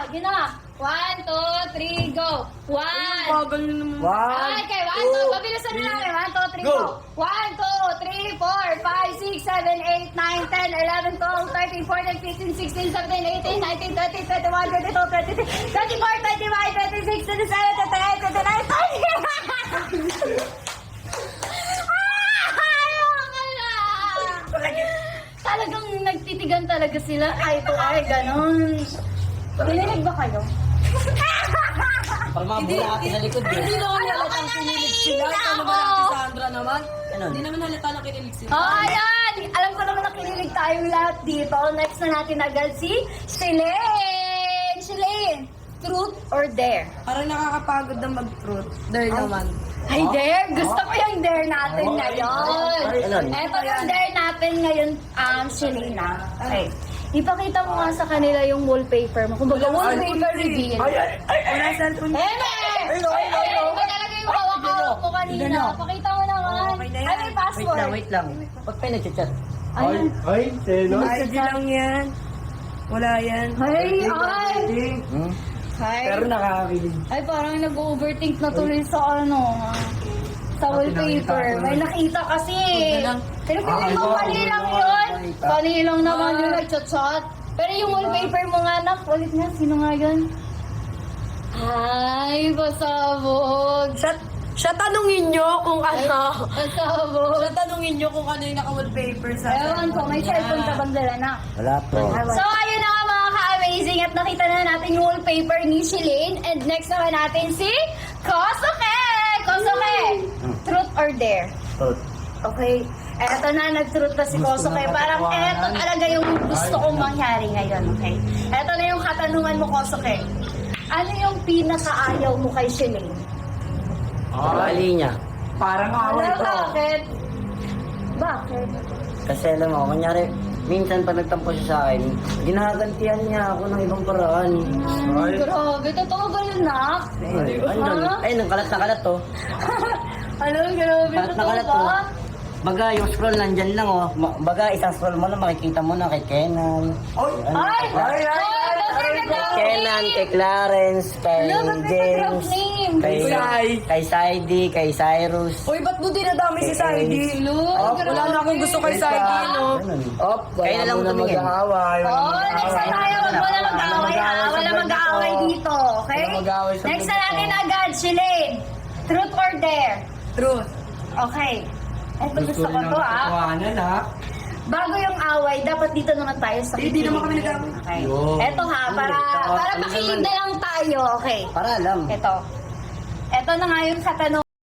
Yun na. 1, 2, 3, go. 1. Bagal na naman. Ay, okay. 1, 2. Pabilisan na namin. 1, 2, 3, go. 1, 2, 3, 4, 5, 6, 7, 8, 9, 10, 11, 12, 13, 14, 15, 16, 17, 18, 19, 20, 21, 22, 23, 24, 25, 26, 27, 28, 29, 30. Talagang nagtitigan talaga sila. Ay, ito ay, ganon. Kinilig ba kayo? Pag mga bulati sa likod eh. Hindi naman halatang kinilig sila. Ikaw naman Ate Sandra naman. Hindi naman halata na kinilig sila. Oh, ayan! Alam ko naman na kinilig tayong lahat dito. Next na natin agad si Shilane! Shilane! Truth or dare? Parang nakakapagod na mag-fruit. There naman. Ay, dare! Gusto ko yung dare natin ngayon. Ito yung dare natin ngayon, Shilane. Okay. Ipakita mo nga sa kanila yung wallpaper mo. Kumbaga, wallpaper reveal. Wala cellphone. Eme! Ito talaga yung hawak-hawak ko kanina. Pakita mo naman. Okay na yan. Ay, may password. Wait lang. Pag pa nag-chat. Ayun. Ay, Senos. ID lang yan. Wala yan. Ay, ay! Hmm? Ay, Pero nakakakilig. ay parang nag-overthink na tuloy sa sa wallpaper. May nakita kasi. Pero pili mo, mali lang yun. Mali lang naman yung nag-chat-chat. Pero yung wallpaper mo nga, nak, ulit nga, sino nga yun? Ay, pasabog. Siya tanungin nyo kung ano. Pasabog. Siya tanungin nyo kung ano yung naka-wallpaper sa Ewan ko, may cellphone ka bang dala na? Wala po. So, ayun na nga mga ka-amazing at nakita na natin yung wallpaper ni Shilane. And next naman natin si Kosuke! Kosuke! Truth or dare? Truth. Okay. Eto na, nag-truth na si Kosuke. Parang eto talaga yung gusto kong mangyari ngayon. Okay. Eto na yung katanungan mo, Kosuke. Ano yung pinakaayaw mo kay Shilane? Mali niya. Parang away ko. Bakit? Bakit? Kasi alam mo, kunyari, minsan pag nagtampo siya sa akin, ginagantihan niya ako ng ibang paraan. Ay. Grabe, totoo ba yun, nak? Ay, nang kalat na kalat to. Ano, grabe, Kalat na totoo kalat to. ba? Baga, yung scroll nandyan lang oh. Baga, isang scroll mo lang, makikita mo na kay Kenan. Ay! Ay, ay, Kay Kenan, kay Clarence, kay Ano, ba't may James, pa-drop name? kay Saidi, kay Cyrus. Uy, ba't mo dinadami si Saidi? Lord, Wala na akong gusto kay Saidi, no? Op, Kayo na lang tumingin. mag-aaway. Oh, next na tayo. Wag mo na mag-away, ha? Wala mag-away dito, okay? Wala mag-away sa Next na vlog natin ko. agad, Shilane. Truth or dare? Truth. Okay. Eto gusto ko to, ha? Kuhanan, ha? Bago yung away, dapat dito naman tayo sa Hindi naman kami kikilig. nag-away. Okay. Yun. Eto ha, para makilig na lang tayo. Okay. Para alam. Eto. Eto na nga yung katanungan.